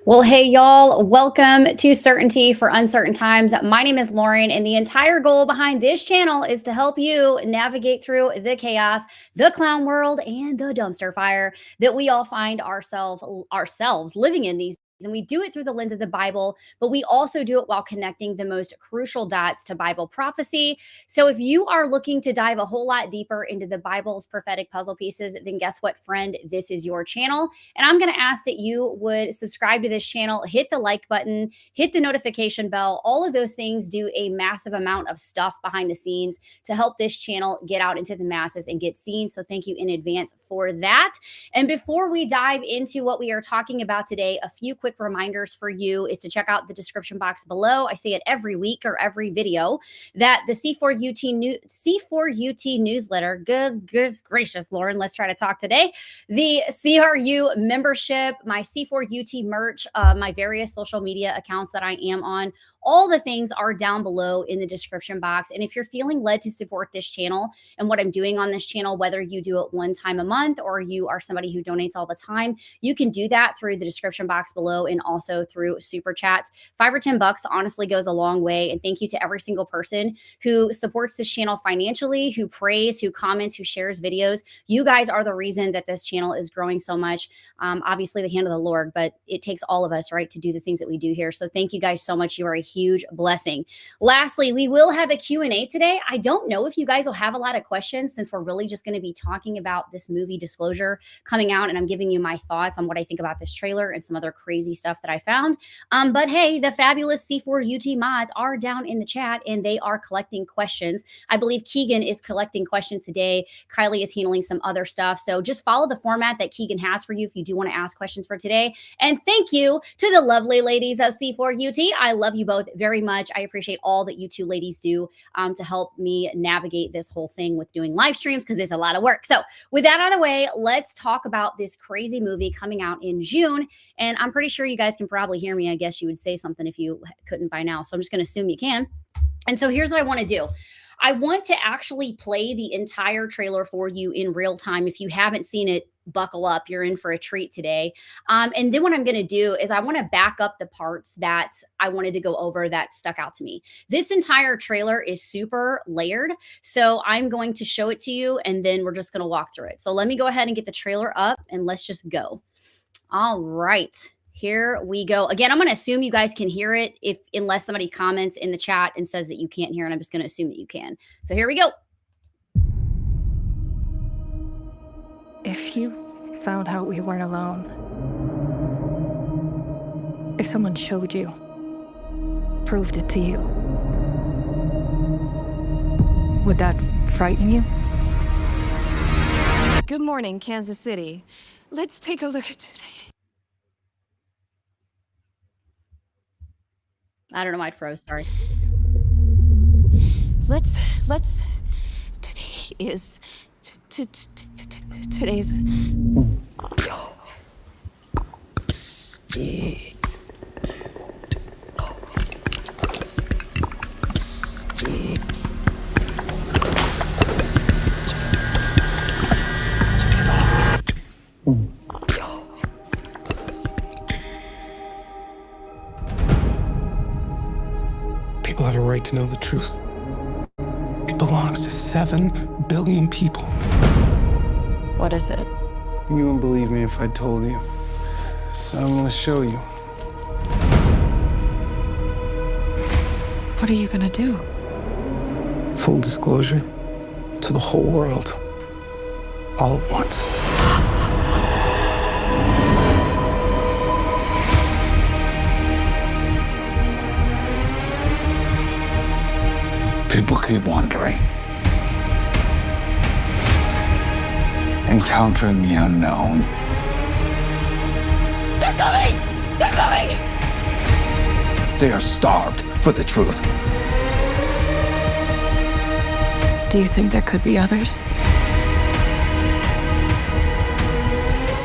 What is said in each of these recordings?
Well, hey, y'all, welcome to Certainty for Uncertain Times. My name is Lauren, and the entire goal behind this channel is to help you navigate through the chaos, the clown world, and the dumpster fire that we all find ourselves living in these days. And we do it through the lens of the Bible, but we also do it while connecting the most crucial dots to Bible prophecy. So if you are looking to dive a whole lot deeper into the Bible's prophetic puzzle pieces, then guess what, friend? This is your channel. And I'm going to ask that you would subscribe to this channel, hit the like button, hit the notification bell. All of those things do a massive amount of stuff behind the scenes to help this channel get out into the masses and get seen. So thank you in advance for that. And before we dive into what we are talking about today, a few quick reminders for you is to check out the description box below. I say it every week or every video that the C4UT newsletter, good gracious, Lauren, let's try to talk today. The CRU membership, my C4UT merch, my various social media accounts that I am on, all the things are down below in the description box. And if you're feeling led to support this channel and what I'm doing on this channel, whether you do it one time a month or you are somebody who donates all the time, you can do that through the description box below and also through Superchats. $5 or $10 honestly goes a long way. And thank you to every single person who supports this channel financially, who prays, who comments, who shares videos. You guys are the reason that this channel is growing so much. Obviously the hand of the Lord, but it takes all of us, right, to do the things that we do here. So thank you guys so much. You are a huge blessing. Lastly, we will have a Q&A today. I don't know if you guys will have a lot of questions since we're really just going to be talking about this movie Disclosure coming out, and I'm giving you my thoughts on what I think about this trailer and some other crazy stuff that I found. But hey, the fabulous C4UT mods are down in the chat and they are collecting questions. I believe Keegan is collecting questions today. Kylie is handling some other stuff. So just follow the format that Keegan has for you if you do want to ask questions for today. And thank you to the lovely ladies of C4UT. I love you both very much. I appreciate all that you two ladies do to help me navigate this whole thing with doing live streams because it's a lot of work. So with that out of the way, let's talk about this crazy movie coming out in June. And I'm pretty sure you guys can probably hear me. I guess you would say something if you couldn't by now. So I'm just going to assume you can. And so here's what I want to do. I want to actually play the entire trailer for you in real time. If you haven't seen it, buckle up. You're in for a treat today. And then what I'm going to do is I want to back up the parts that I wanted to go over that stuck out to me. This entire trailer is super layered. So I'm going to show it to you and then we're just going to walk through it. So let me go ahead and get the trailer up and let's just go. All right. Here we go. Again, I'm going to assume you guys can hear it unless somebody comments in the chat and says that you can't hear, and I'm just going to assume that you can. So here we go. If you found out we weren't alone, if someone showed you, proved it to you, would that frighten you? Good morning, Kansas City. Let's take a look at today. I don't know why it froze, sorry. Let's, today is, today's. People have a right to know the truth. It belongs to 7 billion people. What is it? You wouldn't believe me if I told you. So I'm gonna show you. What are you gonna do? Full disclosure to the whole world. All at once. People keep wondering, encountering the unknown. They're coming! They're coming! They are starved for the truth. Do you think there could be others?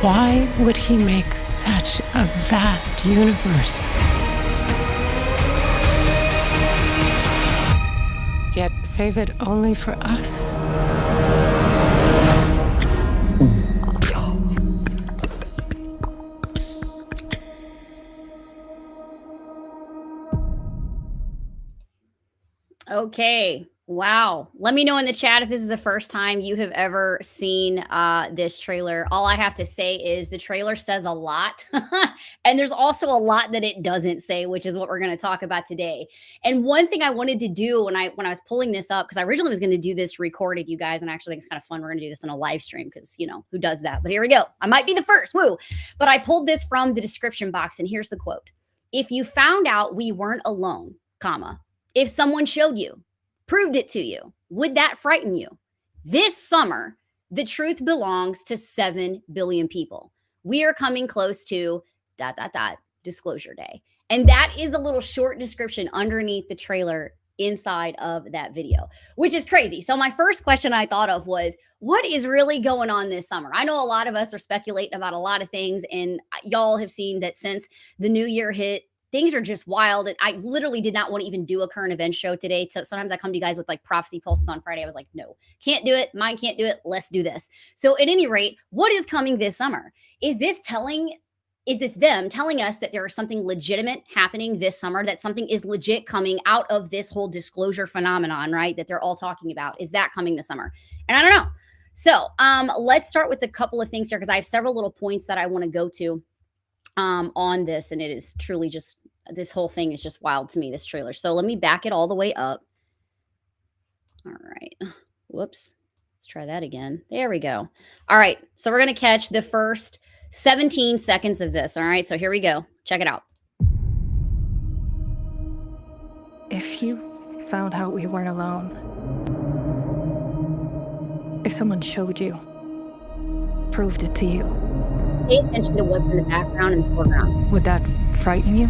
Why would he make such a vast universe? Yet save it only for us? Okay. Wow. Let me know in the chat if this is the first time you have ever seen this trailer. All I have to say is the trailer says a lot. And there's also a lot that it doesn't say, which is what we're going to talk about today. And one thing I wanted to do when I was pulling this up, because I originally was going to do this recorded, you guys, and I actually think it's kind of fun. We're going to do this in a live stream because, who does that? But here we go. I might be the first. Woo. But I pulled this from the description box, and here's the quote. If you found out we weren't alone, comma, if someone showed you, proved it to you, would that frighten you? This summer, the truth belongs to 7 billion people. We are coming close to ... disclosure day. And that is the little short description underneath the trailer inside of that video, which is crazy. So my first question I thought of was, what is really going on this summer? I know a lot of us are speculating about a lot of things, and y'all have seen that since the new year hit, things are just wild. And I literally did not want to even do a current event show today. So sometimes I come to you guys with like prophecy pulses on Friday. I was like, no, can't do it. Mine can't do it. Let's do this. So at any rate, what is coming this summer? Is this them telling us that there is something legitimate happening this summer, that something is legit coming out of this whole disclosure phenomenon, right? That they're all talking about. Is that coming this summer? And I don't know. So let's start with a couple of things here, because I have several little points that I want to go to on this. And it is truly just, this whole thing is just wild to me, this trailer. So let me back it all the way up. All right. Whoops. Let's try that again. There we go. All right. So we're going to catch the first 17 seconds of this. All right. So here we go. Check it out. If you found out we weren't alone, if someone showed you, proved it to you, Pay attention to what's in the background and the foreground. would that frighten you?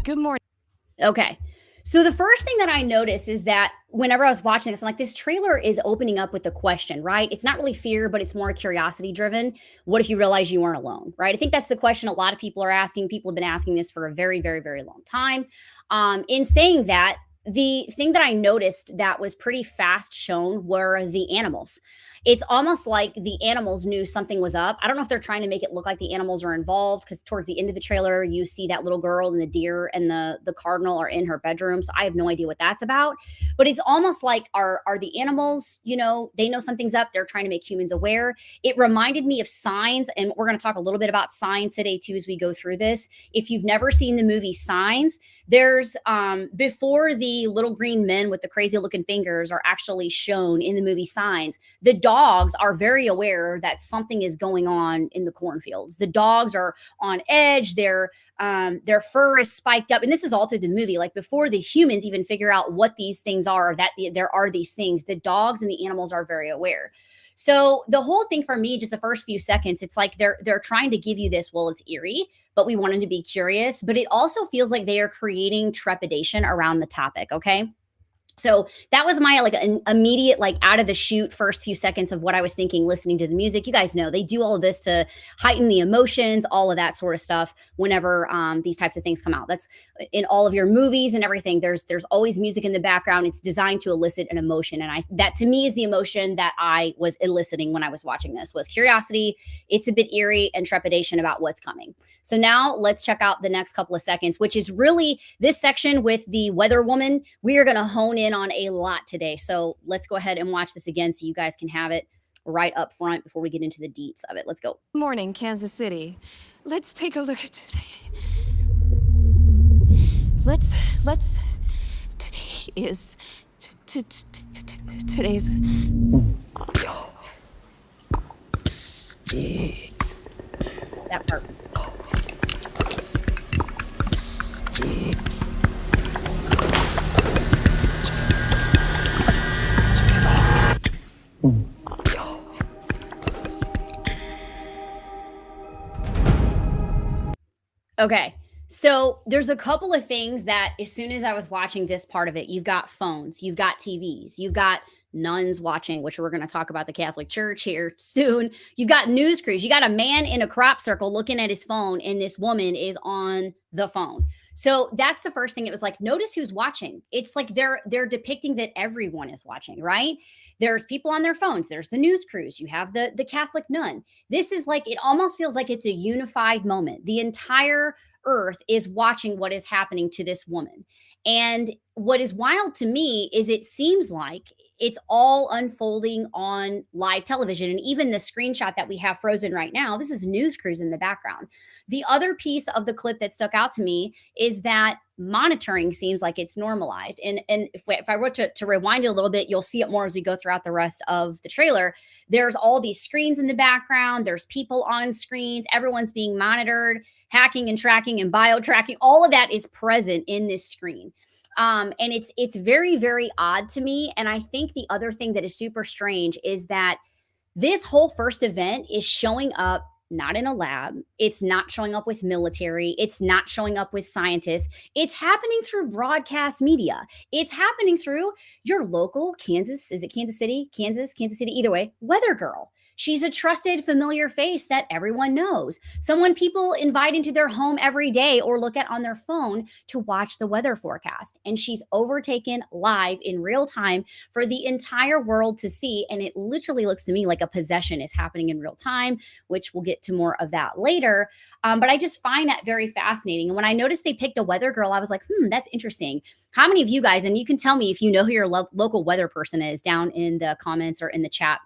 Good morning. Okay. So the first thing that I noticed is that whenever I was watching this, I'm like, this trailer is opening up with the question, right? It's not really fear, but it's more curiosity driven. What if you realize you weren't alone, right? I think that's the question a lot of people are asking. People have been asking this for a very, very, very long time. In saying that, the thing that I noticed that was pretty fast shown were the animals. It's almost like the animals knew something was up. I don't know if they're trying to make it look like the animals are involved, because towards the end of the trailer, you see that little girl and the deer and the cardinal are in her bedroom. So I have no idea what that's about. But it's almost like are the animals, they know something's up. They're trying to make humans aware. It reminded me of Signs, and we're going to talk a little bit about Signs today too as we go through this. If you've never seen the movie Signs, there's before the little green men with the crazy looking fingers are actually shown in the movie Signs, the dogs are very aware that something is going on in the cornfields. The dogs are on edge. Their fur is spiked up. And this is all through the movie. Like before the humans even figure out what these things are, that there are these things, the dogs and the animals are very aware. So the whole thing for me, just the first few seconds, it's like they're trying to give you this, well, it's eerie, but we want them to be curious. But it also feels like they are creating trepidation around the topic. Okay. So that was my an immediate, out of the chute first few seconds of what I was thinking, listening to the music. You guys know they do all of this to heighten the emotions, all of that sort of stuff whenever these types of things come out. That's in all of your movies and everything. There's always music in the background. It's designed to elicit an emotion. And that to me is the emotion that I was eliciting when I was watching this, was curiosity. It's a bit eerie, and trepidation about what's coming. So now let's check out the next couple of seconds, which is really this section with the weather woman. We are going to hone in on a lot today. So let's go ahead and watch this again so you guys can have it right up front before we get into the deets of it. Let's go. Good morning, Kansas City. Let's take a look at today. Today is today's That part. Okay. So there's a couple of things that as soon as I was watching this part of it, you've got phones, you've got TVs, you've got nuns watching, which we're going to talk about the Catholic Church here soon. You've got news crews. You got a man in a crop circle looking at his phone, and this woman is on the phone. So that's the first thing. It was like, notice who's watching. It's like they're depicting that everyone is watching, right? There's people on their phones. There's the news crews. You have the Catholic nun. This is like, it almost feels like it's a unified moment. The entire earth is watching what is happening to this woman. And what is wild to me is it seems like it's all unfolding on live television. And even the screenshot that we have frozen right now, this is news crews in the background. The other piece of the clip that stuck out to me is that monitoring seems like it's normalized. And if I were to rewind it a little bit, you'll see it more as we go throughout the rest of the trailer. There's all these screens in the background. There's people on screens. Everyone's being monitored, hacking and tracking and bio-tracking. All of that is present in this screen. And it's very, very odd to me. And I think the other thing that is super strange is that this whole first event is showing up not in a lab. It's not showing up with military. It's not showing up with scientists. It's happening through broadcast media. It's happening through your local Kansas. Is it Kansas City? Kansas City, either way, weather girl. She's a trusted, familiar face that everyone knows. Someone people invite into their home every day or look at on their phone to watch the weather forecast. And she's overtaken live in real time for the entire world to see. And it literally looks to me like a possession is happening in real time, which we'll get to more of that later. But I just find that very fascinating. And when I noticed they picked a weather girl, I was like, that's interesting. How many of you guys, and you can tell me if you know who your local weather person is down in the comments or in the chat,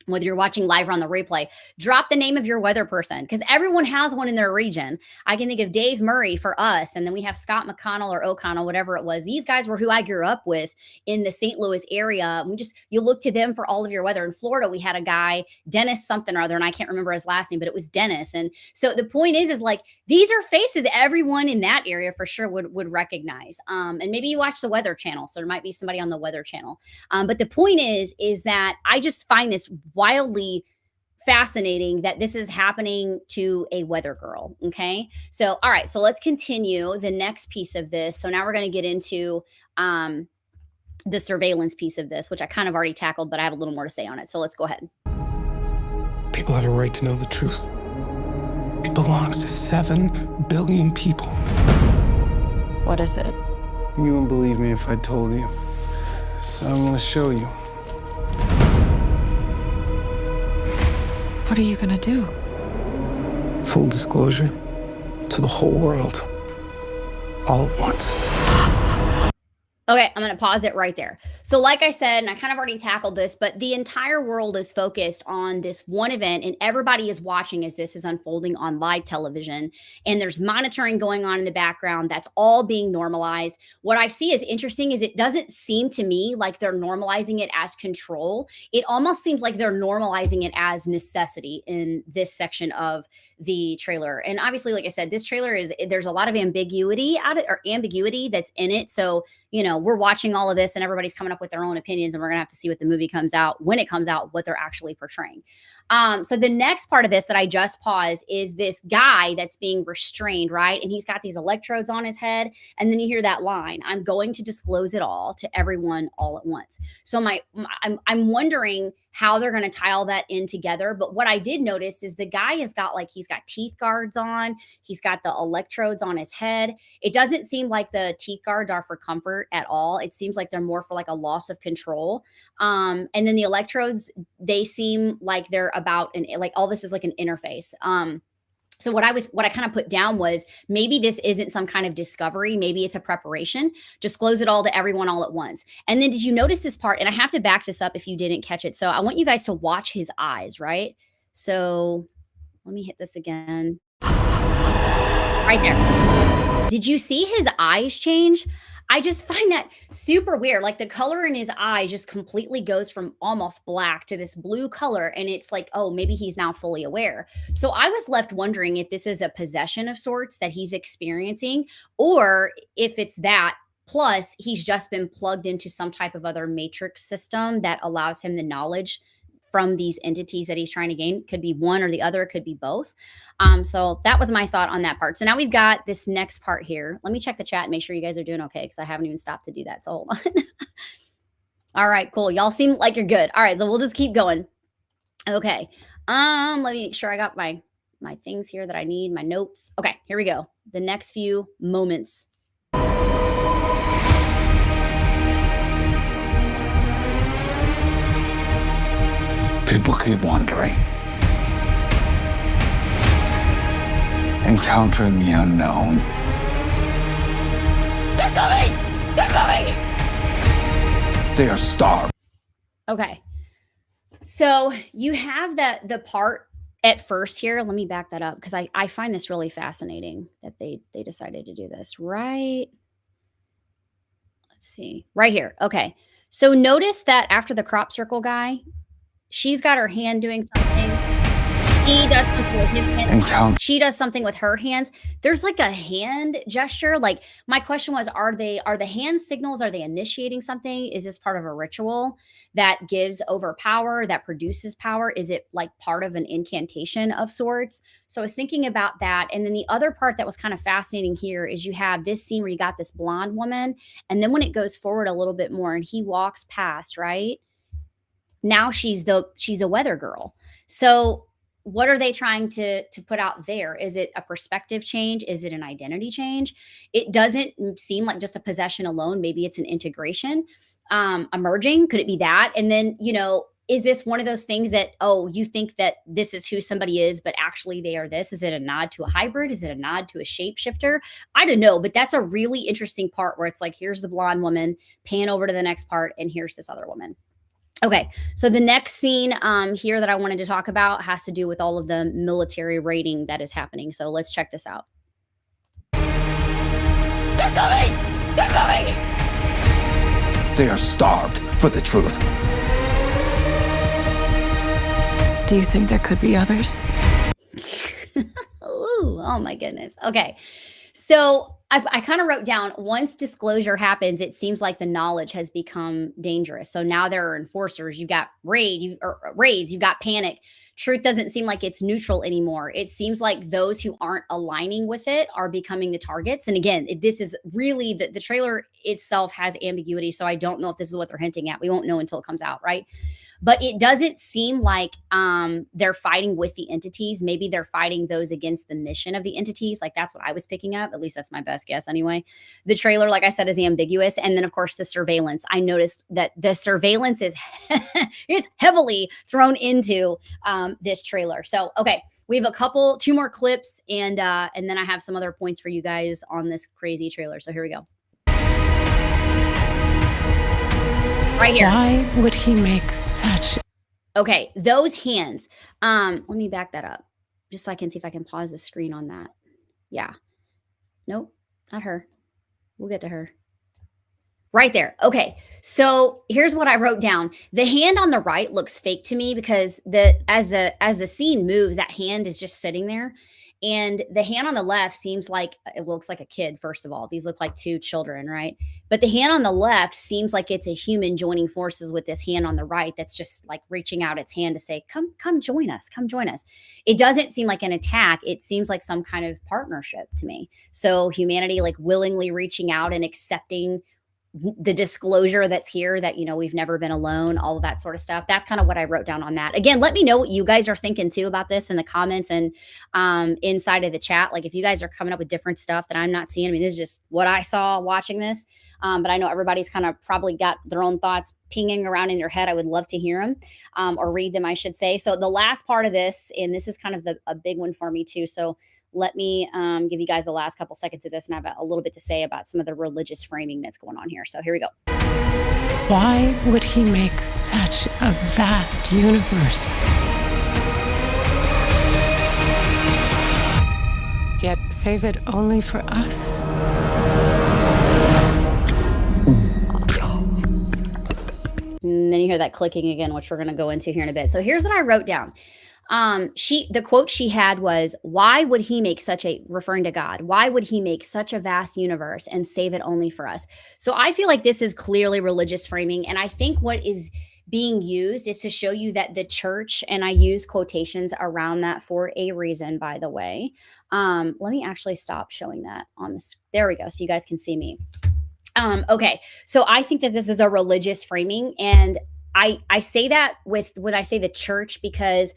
whether you're watching live or on the replay, drop the name of your weather person because everyone has one in their region. I can think of Dave Murray for us, and then we have Scott McConnell or O'Connell, whatever it was. These guys were who I grew up with in the St. Louis area. You look to them for all of your weather. In Florida, we had a guy, Dennis something or other, and I can't remember his last name, but it was Dennis. And so the point is like, these are faces everyone in that area for sure would recognize. And maybe you watch the Weather Channel, so there might be somebody on the Weather Channel. But the point is that I just find this wildly fascinating that this is happening to a weather girl. Okay. So, all right. So let's continue the next piece of this. So now we're going to get into the surveillance piece of this, which I kind of already tackled, but I have a little more to say on it. So let's go ahead. People have a right to know the truth. It belongs to 7 billion people. What is it? You wouldn't believe me if I told you. So I'm gonna show you. What are you gonna do? Full disclosure to the whole world. All at once. Okay, I'm going to pause it right there. So like I said, and I kind of already tackled this, but the entire world is focused on this one event and everybody is watching as this is unfolding on live television. And there's monitoring going on in the background. That's all being normalized. What I see as interesting is it doesn't seem to me like they're normalizing it as control. It almost seems like they're normalizing it as necessity in this section of the trailer. And obviously, like I said, this trailer there's a lot of ambiguity that's in it. So, we're watching all of this and everybody's coming up with their own opinions, and we're gonna have to see what the movie comes out, when it comes out, what they're actually portraying. So the next part of this that I just paused is this guy that's being restrained, right? And he's got these electrodes on his head. And then you hear that line, I'm going to disclose it all to everyone all at once. So I'm wondering how they're going to tie all that in together. But what I did notice is the guy he's got teeth guards on. He's got the electrodes on his head. It doesn't seem like the teeth guards are for comfort at all. It seems like they're more for like a loss of control. And then the electrodes, they seem like they're about all this is like an interface. So what I kind of put down was maybe this isn't some kind of discovery. Maybe it's a preparation. Disclose it all to everyone all at once. And then did you notice this part? And I have to back this up if you didn't catch it. So I want you guys to watch his eyes, right? So let me hit this again. Right there. Did you see his eyes change? I just find that super weird. Like the color in his eyes just completely goes from almost black to this blue color. And it's like, oh, maybe he's now fully aware. So I was left wondering if this is a possession of sorts that he's experiencing, or if it's that, plus he's just been plugged into some type of other matrix system that allows him the knowledge from these entities that he's trying to gain. Could be one or the other, could be both. So that was my thought on that part. So now we've got this next part here. Let me check the chat and make sure you guys are doing okay, because I haven't even stopped to do that. So hold on. All right, cool. Y'all seem like you're good. All right, so we'll just keep going. Okay. Let me make sure I got my things here that I need, my notes. Okay, here we go. The next few moments. People keep wondering, encountering the unknown. They're coming! They are starved. Okay. So you have the part at first here. Let me back that up because I find this really fascinating that they decided to do this. Right. Let's see. Right here. Okay. So notice that after the crop circle guy, she's got her hand doing something. He does something with his hands. Encounter. She does something with her hands. There's like a hand gesture. Like my question was, are the hand signals, are they initiating something? Is this part of a ritual that gives over power, that produces power? Is it like part of an incantation of sorts? So I was thinking about that. And then the other part that was kind of fascinating here is you have this scene where you got this blonde woman. And then when it goes forward a little bit more and he walks past, right? Now she's the weather girl. So what are they trying to put out there? Is it a perspective change? Is it an identity change? It doesn't seem like just a possession alone. Maybe it's an integration, emerging. Could it be that? And then, is this one of those things that, oh, you think that this is who somebody is, but actually they are this? Is it a nod to a hybrid? Is it a nod to a shapeshifter? I don't know, but that's a really interesting part where it's like, here's the blonde woman, pan over to the next part, and here's this other woman. Okay, so the next scene here that I wanted to talk about has to do with all of the military raiding that is happening. So let's check this out. They're coming! They're coming! They are starved for the truth. Do you think there could be others? Ooh, oh my goodness. Okay, so I kind of wrote down, once disclosure happens, it seems like the knowledge has become dangerous. So now there are enforcers. You've got raids, you've got panic. Truth doesn't seem like it's neutral anymore. It seems like those who aren't aligning with it are becoming the targets. And again, this is really, the trailer itself has ambiguity. So I don't know if this is what they're hinting at. We won't know until it comes out, right? But it doesn't seem like they're fighting with the entities. Maybe they're fighting those against the mission of the entities. Like that's what I was picking up. At least that's my best guess anyway. The trailer, like I said, is ambiguous. And then of course the surveillance. I noticed that the surveillance is it's heavily thrown into this trailer. So, okay, we have two more clips and then I have some other points for you guys on this crazy trailer. So here we go. Right here. Why would he make such... Okay, those hands. Let me back that up just so I can see if I can pause the screen on that. Yeah. Nope, not her. We'll get to her. Right there. Okay, so here's what I wrote down. The hand on the right looks fake to me because as the scene moves, that hand is just sitting there. And the hand on the left seems like it looks like a kid, first of all. These look like two children, right? But the hand on the left seems like it's a human joining forces with this hand on the right that's just like reaching out its hand to say, come join us, come join us. It doesn't seem like an attack. It seems like some kind of partnership to me. So humanity like willingly reaching out and accepting the disclosure that's here that, we've never been alone, all of that sort of stuff. That's kind of what I wrote down on that. Again, let me know what you guys are thinking too about this in the comments and inside of the chat. Like if you guys are coming up with different stuff that I'm not seeing, I mean, this is just what I saw watching this. But I know everybody's kind of probably got their own thoughts pinging around in their head. I would love to hear them or read them, I should say. So the last part of this, and this is kind of a big one for me too. So let me give you guys the last couple seconds of this, and I have a little bit to say about some of the religious framing that's going on here. So here we go. Why would he make such a vast universe? Yet save it only for us? And then you hear that clicking again, which we're going to go into here in a bit. So here's what I wrote down. The quote she had was, why would he make referring to God, why would he make such a vast universe and save it only for us? So I feel like this is clearly religious framing. And I think what is being used is to show you that the church, and I use quotations around that for a reason, by the way. Let me actually stop showing that on this. There we go. So you guys can see me. Okay. So I think that this is a religious framing. And I say that when I say the church, because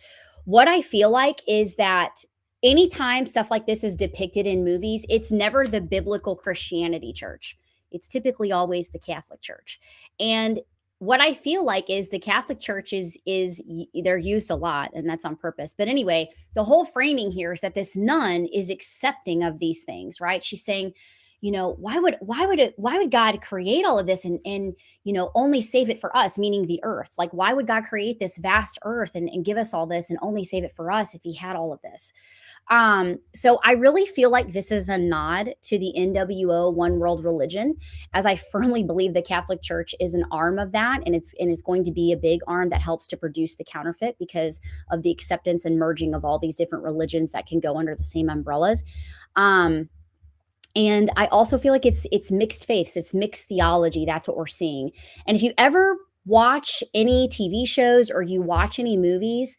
what I feel like is that anytime stuff like this is depicted in movies, it's never the biblical Christianity church. It's typically always the Catholic Church. And what I feel like is the Catholic Church is they're used a lot, and that's on purpose. But anyway, the whole framing here is that this nun is accepting of these things, right? She's saying, why would God create all of this and only save it for us, meaning the earth? Like, why would God create this vast earth and give us all this and only save it for us if he had all of this? So I really feel like this is a nod to the NWO one world religion, as I firmly believe the Catholic Church is an arm of that, and it's going to be a big arm that helps to produce the counterfeit because of the acceptance and merging of all these different religions that can go under the same umbrellas. And I also feel like it's mixed faiths, it's mixed theology. That's what we're seeing. And if you ever watch any TV shows or you watch any movies,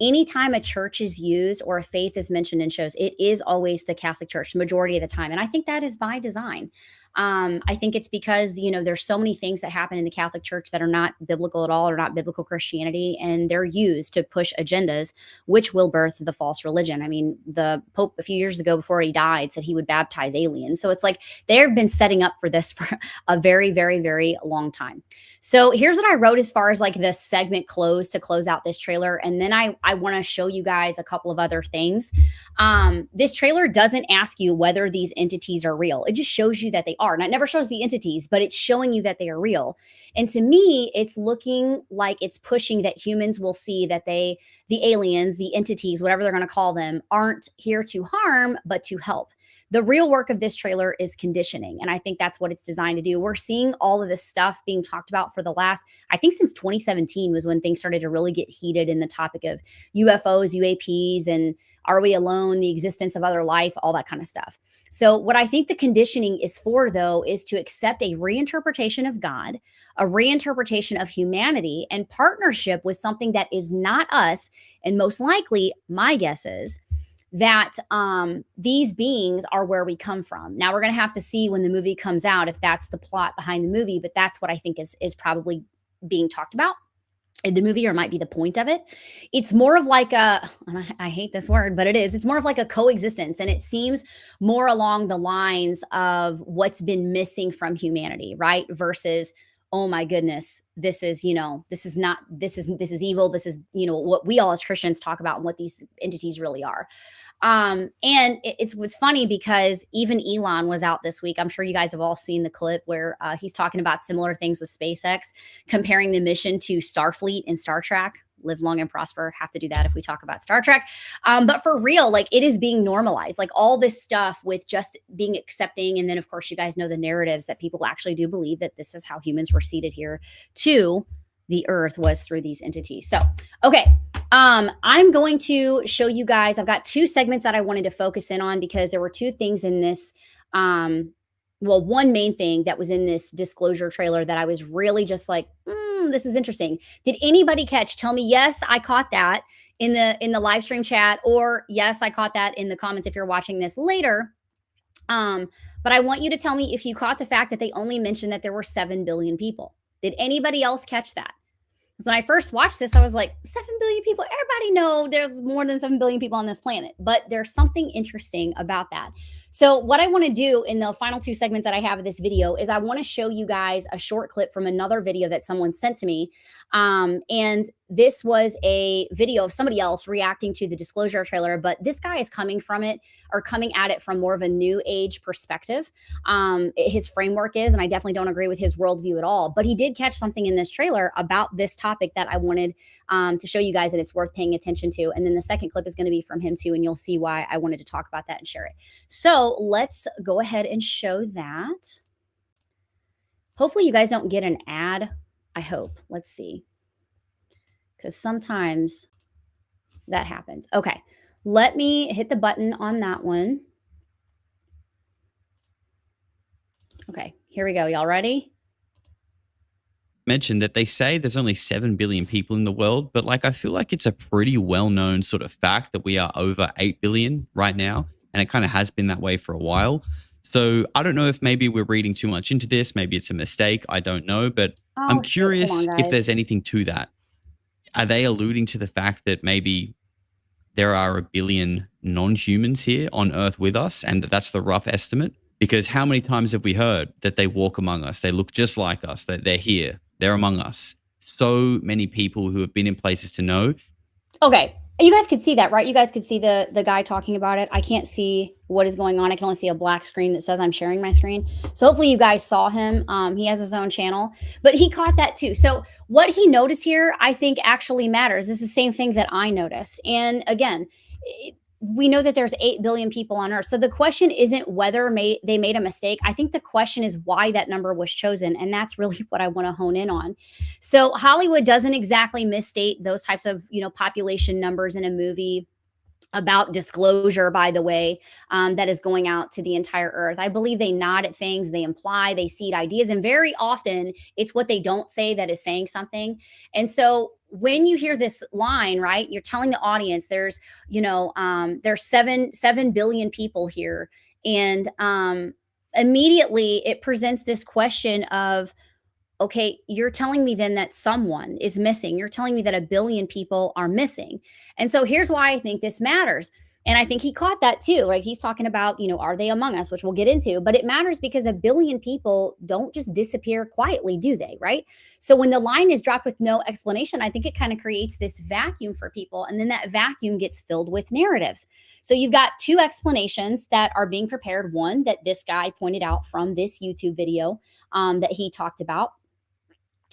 anytime a church is used or a faith is mentioned in shows, it is always the Catholic Church, majority of the time. And I think that is by design. I think it's because, there's so many things that happen in the Catholic Church that are not biblical at all or not biblical Christianity, and they're used to push agendas, which will birth the false religion. I mean, the Pope a few years ago before he died said he would baptize aliens. So it's like they've been setting up for this for a very, very, very long time. So here's what I wrote as far as like this segment close to close out this trailer. And then I want to show you guys a couple of other things. This trailer doesn't ask you whether these entities are real. It just shows you that they are. And it never shows the entities, but it's showing you that they are real. And to me, it's looking like it's pushing that humans will see that the aliens, the entities, whatever they're going to call them, aren't here to harm, but to help. The real work of this trailer is conditioning. And I think that's what it's designed to do. We're seeing all of this stuff being talked about for the last, I think since 2017 was when things started to really get heated in the topic of UFOs, UAPs, and are we alone, the existence of other life, all that kind of stuff. So what I think the conditioning is for, though, is to accept a reinterpretation of God, a reinterpretation of humanity, and partnership with something that is not us. And most likely, my guess is that these beings are where we come from. Now, we're going to have to see when the movie comes out if that's the plot behind the movie, but that's what I think is probably being talked about in the movie, or might be the point of it. It's more of like and I hate this word, but it's more of like a coexistence. And it seems more along the lines of what's been missing from humanity, right? Versus, oh my goodness, this is evil. This is, what we all as Christians talk about and what these entities really are. And it's what's funny because even Elon was out this week. I'm sure you guys have all seen the clip where he's talking about similar things with SpaceX, comparing the mission to Starfleet and Star Trek. Live long and prosper. Have to do that if we talk about Star Trek. But for real, like, it is being normalized, like all this stuff with just being accepting. And then, of course, you guys know the narratives that people actually do believe that this is how humans were seated here to the earth, was through these entities. So, okay. I'm going to show you guys, I've got two segments that I wanted to focus in on because there were two things in this, one main thing that was in this disclosure trailer that I was really just like, this is interesting. Did anybody tell me, yes, I caught that in the live stream chat, or yes, I caught that in the comments if you're watching this later. But I want you to tell me if you caught the fact that they only mentioned that there were 7 billion people. Did anybody else catch that? Because when I first watched this, I was like, 7 billion people. Everybody know there's more than 7 billion people on this planet. But there's something interesting about that. So what I want to do in the final two segments that I have of this video is I want to show you guys a short clip from another video that someone sent to me. And this was a video of somebody else reacting to the disclosure trailer, but this guy is coming at it from more of a new age perspective. His framework is, and I definitely don't agree with his worldview at all, but he did catch something in this trailer about this topic that I wanted to show you guys, and it's worth paying attention to. And then the second clip is going to be from him too, and you'll see why I wanted to talk about that and share it. So let's go ahead and show that. Hopefully you guys don't get an ad. I hope. Let's see. Because sometimes that happens. Okay, let me hit the button on that one. Okay, here we go. Y'all ready? Mentioned that they say there's only 7 billion people in the world, but I feel like it's a pretty well-known sort of fact that we are over 8 billion right now, and it kind of has been that way for a while. So I don't know if maybe we're reading too much into this. Maybe it's a mistake. I don't know, but I'm curious if there's anything to that. Are they alluding to the fact that maybe there are a billion non-humans here on Earth with us, and that's the rough estimate? Because how many times have we heard that they walk among us? They look just like us, that they're here, they're among us. So many people who have been in places to know. Okay, You guys could see that, right? You guys could see the guy talking about it. I can't see what is going on. I can only see a black screen that says I'm sharing my screen. So hopefully you guys saw him. He has his own channel, but he caught that too. So what he noticed here, I think actually matters. It's the same thing that I noticed. And again, we know that there's 8 billion people on earth. So the question isn't whether they made a mistake. I think the question is why that number was chosen. And that's really what I want to hone in on. So Hollywood doesn't exactly misstate those types of, population numbers in a movie about disclosure, by the way, that is going out to the entire earth. I believe they nod at things, they imply, they seed ideas, and very often it's what they don't say that is saying something. And so when you hear this line, right, you're telling the audience there's, there's 7 billion people here. And immediately it presents this question of, okay, you're telling me then that someone is missing. You're telling me that 1 billion people are missing. And so here's why I think this matters. And I think he caught that too. Right? He's talking about, are they among us, which we'll get into, but it matters because 1 billion people don't just disappear quietly, do they? Right? So when the line is dropped with no explanation, I think it kind of creates this vacuum for people. And then that vacuum gets filled with narratives. So you've got 2 explanations that are being prepared. One that this guy pointed out from this YouTube video that he talked about.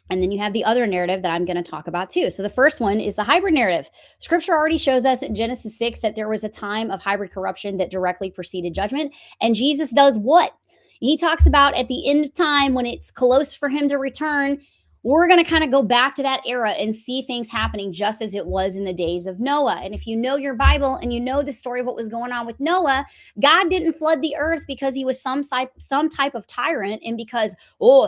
And then you have the other narrative that I'm going to talk about too. So the first one is the hybrid narrative. Scripture already shows us in Genesis 6 that there was a time of hybrid corruption that directly preceded judgment. And Jesus does what? He talks about at the end of time when it's close for him to return, we're going to kind of go back to that era and see things happening just as it was in the days of Noah. And if you know your Bible and you know the story of what was going on with Noah, God didn't flood the earth because he was some type of tyrant and because,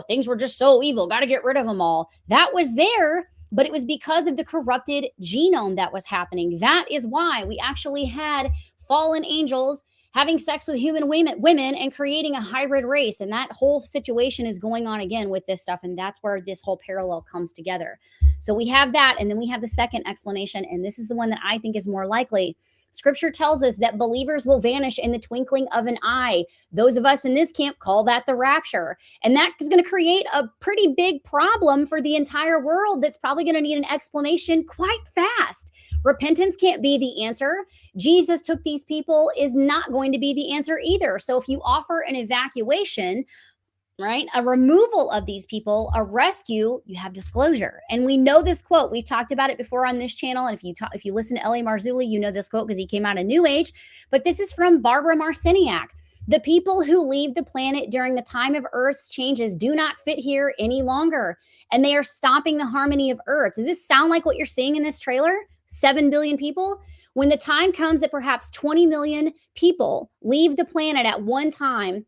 things were just so evil, got to get rid of them all. That was there, but it was because of the corrupted genome that was happening. That is why we actually had fallen angels having sex with human women and creating a hybrid race. And that whole situation is going on again with this stuff. And that's where this whole parallel comes together. So we have that. And then we have the second explanation. And this is the one that I think is more likely. Scripture tells us that believers will vanish in the twinkling of an eye. Those of us in this camp call that the rapture. And that is going to create a pretty big problem for the entire world that's probably going to need an explanation quite fast. Repentance can't be the answer. Jesus took these people is not going to be the answer either. So if you offer an evacuation, right, a removal of these people, a rescue, you have disclosure. And we know this quote. We've talked about it before on this channel. And if you listen to L.A. Marzulli, you know this quote because he came out of New Age. But this is from Barbara Marciniak. The people who leave the planet during the time of Earth's changes do not fit here any longer. And they are stopping the harmony of Earth. Does this sound like what you're seeing in this trailer? 7 billion people? When the time comes that perhaps 20 million people leave the planet at one time,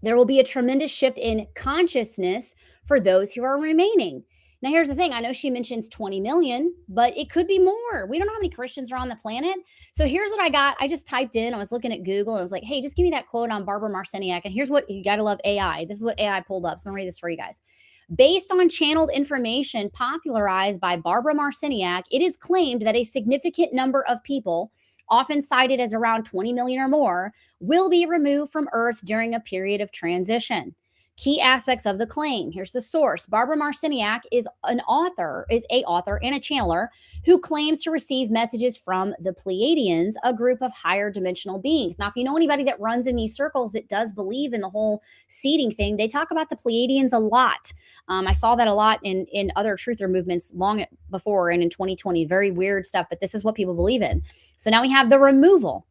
there will be a tremendous shift in consciousness for those who are remaining. Now, here's the thing. I know she mentions 20 million, but it could be more. We don't know how many Christians are on the planet. So here's what I got. I just typed in, I was looking at Google and I was like, hey, just give me that quote on Barbara Marciniak. And here's what, you got to love AI. This is what AI pulled up. So I'm going to read this for you guys. Based on channeled information popularized by Barbara Marciniak, it is claimed that a significant number of people, often cited as around 20 million or more, will be removed from Earth during a period of transition. Key aspects of the claim. Here's the source. Barbara Marciniak is a author and a channeler who claims to receive messages from the Pleiadians, a group of higher dimensional beings. Now, if you know anybody that runs in these circles that does believe in the whole seeding thing, they talk about the Pleiadians a lot. I saw that a lot in other truther movements long before and in 2020. Very weird stuff, but this is what people believe in. So now we have the removal.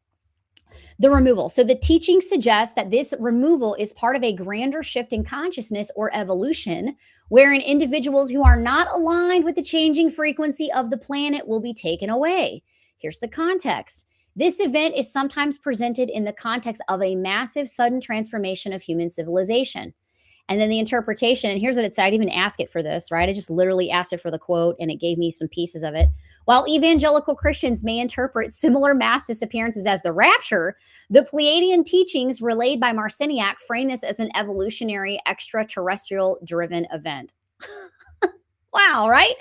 So the teaching suggests that this removal is part of a grander shift in consciousness or evolution, wherein individuals who are not aligned with the changing frequency of the planet will be taken away. Here's the context. This event is sometimes presented in the context of a massive sudden transformation of human civilization. And then the interpretation, and here's what it said. I didn't even ask it for this, right? I just literally asked it for the quote and it gave me some pieces of it. While evangelical Christians may interpret similar mass disappearances as the rapture, the Pleiadian teachings relayed by Marciniak frame this as an evolutionary extraterrestrial-driven event. Wow, right?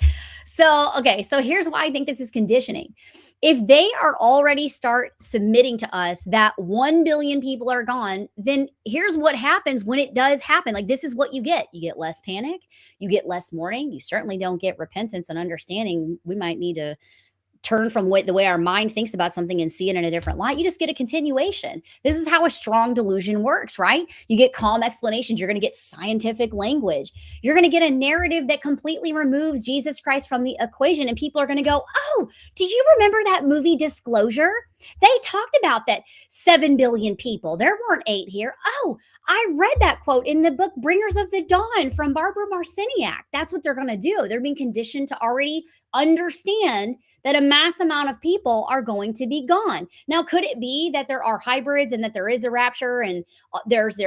So here's why I think this is conditioning. If they are already start submitting to us that 1 billion people are gone, then here's what happens when it does happen. Like, this is what you get. You get less panic. You get less mourning. You certainly don't get repentance and understanding. We might need to turn from the way our mind thinks about something and see it in a different light. You just get a continuation. This is how a strong delusion works, right? You get calm explanations. You're going to get scientific language. You're going to get a narrative that completely removes Jesus Christ from the equation. And people are going to go, oh, do you remember that movie Disclosure? They talked about that 7 billion people. There weren't 8 here. Oh, I read that quote in the book Bringers of the Dawn from Barbara Marciniak. That's what they're going to do. They're being conditioned to already understand that a mass amount of people are going to be gone. Now, could it be that there are hybrids and that there is the rapture and there's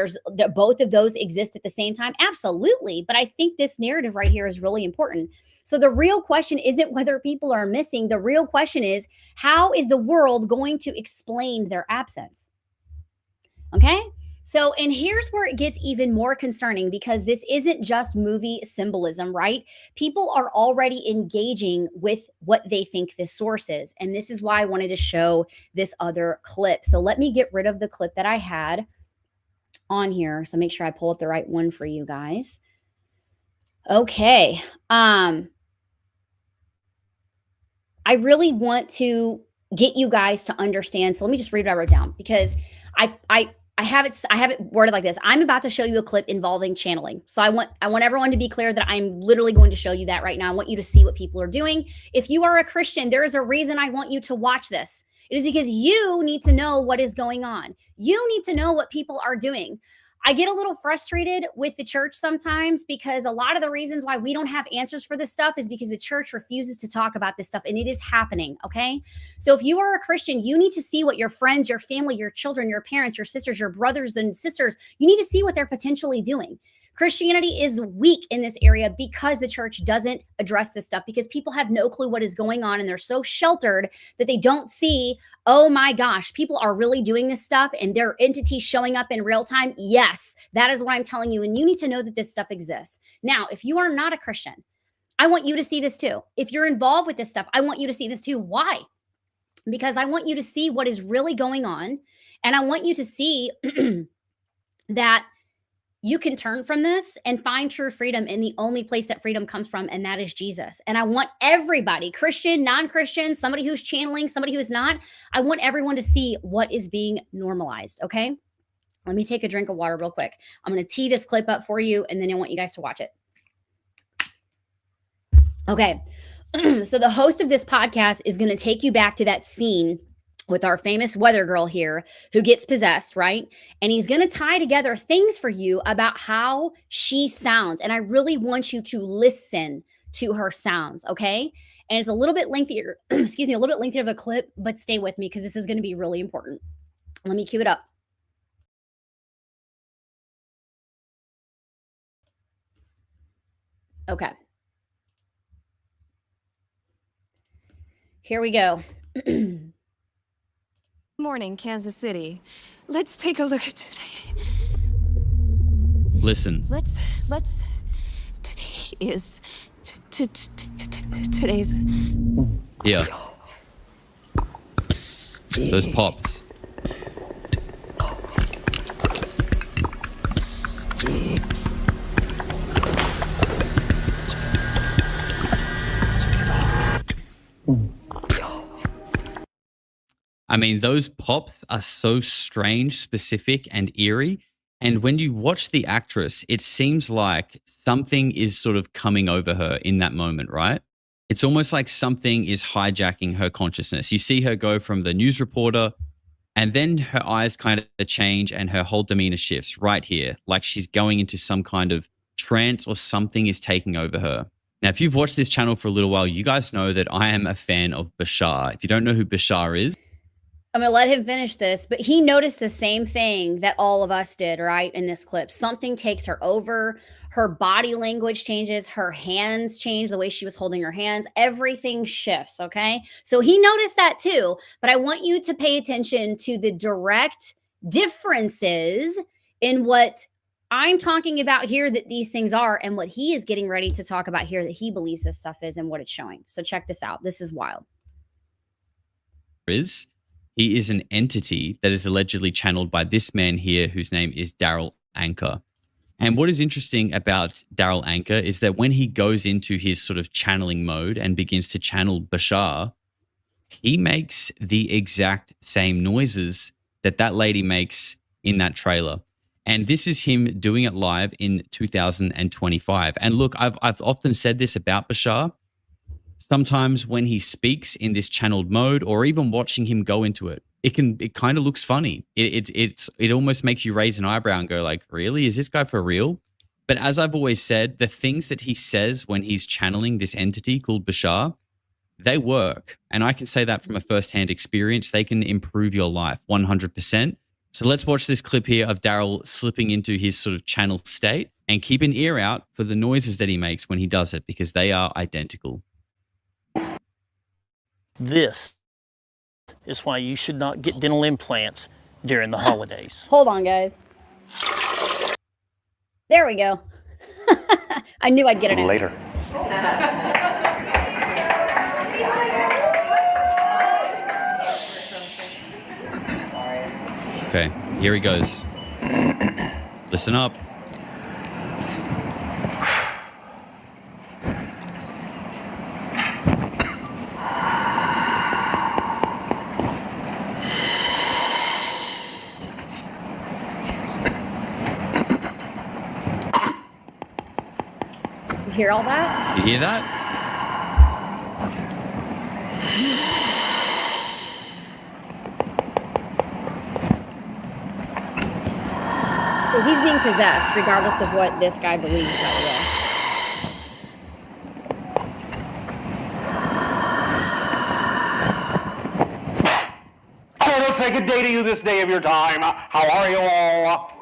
both of those exist at the same time? Absolutely. But I think this narrative right here is really important. So the real question isn't whether people are missing. The real question is, how is the world going to explain their absence? Okay. So, and here's where it gets even more concerning, because this isn't just movie symbolism, right? People are already engaging with what they think this source is. And this is why I wanted to show this other clip. So let me get rid of the clip that I had on here. So make sure I pull up the right one for you guys. Okay. I really want to get you guys to understand. So let me just read what I wrote down, because I have it worded like this. I'm about to show you a clip involving channeling. So I want everyone to be clear that I'm literally going to show you that right now. I want you to see what people are doing. If you are a Christian, there is a reason I want you to watch this. It is because you need to know what is going on. You need to know what people are doing. I get a little frustrated with the church sometimes, because a lot of the reasons why we don't have answers for this stuff is because the church refuses to talk about this stuff, and it is happening, okay? So if you are a Christian, you need to see what your friends, your family, your children, your parents, your sisters, your brothers and sisters, you need to see what they're potentially doing. Christianity is weak in this area because the church doesn't address this stuff, because people have no clue what is going on, and they're so sheltered that they don't see, oh my gosh, people are really doing this stuff and their entities showing up in real time. Yes, that is what I'm telling you. And you need to know that this stuff exists. Now, if you are not a Christian, I want you to see this too. If you're involved with this stuff, I want you to see this too. Why? Because I want you to see what is really going on. And I want you to see that you can turn from this and find true freedom in the only place that freedom comes from, and that is Jesus. And I want everybody, Christian, non-Christian, somebody who's channeling, somebody who is not, I want everyone to see what is being normalized, okay? Let me take a drink of water real quick. I'm going to tee this clip up for you, and then I want you guys to watch it. Okay, so the host of this podcast is going to take you back to that scene with our famous weather girl here who gets possessed, right? And he's going to tie together things for you about how she sounds. And I really want you to listen to her sounds, okay? And it's a little bit lengthier, excuse me, a little bit lengthier of a clip, but stay with me because this is going to be really important. Let me cue it up. Okay. Here we go. Morning, Kansas City. Let's take a look at today. Listen. Let's. Today is. Today's. Yeah. Those pops. I mean, those pops are so strange, specific, and eerie. And when you watch the actress, it seems like something is sort of coming over her in that moment, right? It's almost like something is hijacking her consciousness. You see her go from the news reporter, and then her eyes kind of change and her whole demeanor shifts right here, like she's going into some kind of trance or something is taking over her. Now, if you've watched this channel for a little while, you guys know that I am a fan of Bashar. If you don't know who Bashar is, I'm going to let him finish this, but he noticed the same thing that all of us did, right, in this clip. Something takes her over. Her body language changes. Her hands change, the way she was holding her hands. Everything shifts, okay? So he noticed that too, but I want you to pay attention to the direct differences in what I'm talking about here that these things are and what he is getting ready to talk about here that he believes this stuff is and what it's showing. So check this out. This is wild. He is an entity that is allegedly channeled by this man here whose name is Daryl Anchor. And what is interesting about Daryl Anchor is that when he goes into his sort of channeling mode and begins to channel Bashar, he makes the exact same noises that that lady makes in that trailer. And this is him doing it live in 2025. And look, I've often said this about Bashar. Sometimes when he speaks in this channeled mode, or even watching him go into it, it kind of looks funny. It almost makes you raise an eyebrow and go like, really? Is this guy for real? But as I've always said, the things that he says when he's channeling this entity called Bashar, they work. And I can say that from a firsthand experience. They can improve your life 100%. So let's watch this clip here of Daryl slipping into his sort of channel state, and keep an ear out for the noises that he makes when he does it, because they are identical. This is why you should not get dental implants during the holidays. Hold on, guys. There we go. I knew I'd get it in. Later. Okay, here he goes. Listen up. You hear all that? You hear that? So he's being possessed, regardless of what this guy believes, by the way. Oh, let's say good day to you this day of your time. How are you all?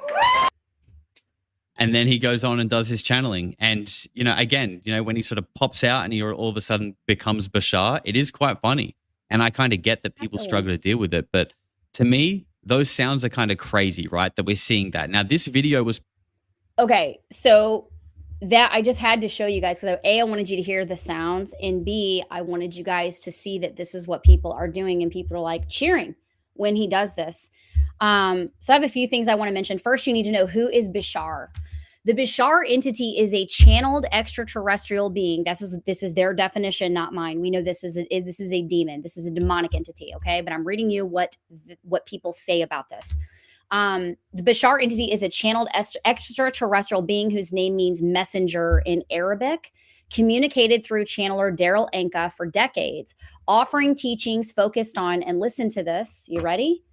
And then he goes on and does his channeling. And, again, when he sort of pops out and he all of a sudden becomes Bashar, it is quite funny. And I kind of get that people struggle to deal with it. But to me, those sounds are kind of crazy, right? That we're seeing that. Now, this video was... Okay, so that I just had to show you guys, because A, I wanted you to hear the sounds, and B, I wanted you guys to see that this is what people are doing, and people are like cheering when he does this. So I have a few things I want to mention. First, you need to know, who is Bashar. The Bashar entity is a channeled extraterrestrial being. This is their definition, not mine. We know this is a demon. This is a demonic entity, okay? But I'm reading you what people say about this. The Bashar entity is a channeled extraterrestrial being whose name means messenger in Arabic, communicated through channeler Daryl Anka for decades, offering teachings focused on, and listen to this, you ready?